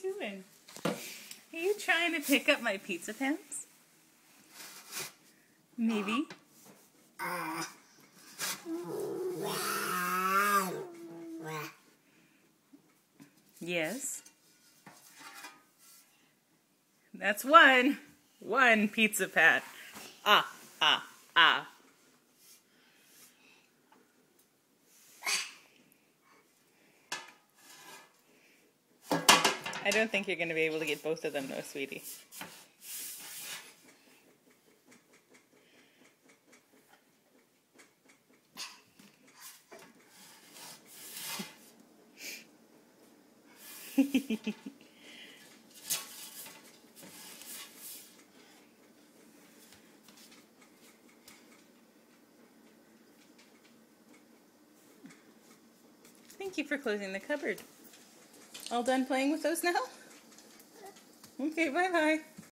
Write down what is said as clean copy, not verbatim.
doing? Are you trying to pick up my pizza pens? Maybe. Yes. That's one. One pizza pad. Ah, ah, ah. I don't think you're going to be able to get both of them though, sweetie. Thank you for closing the cupboard. All done playing with those now? Okay, bye-bye.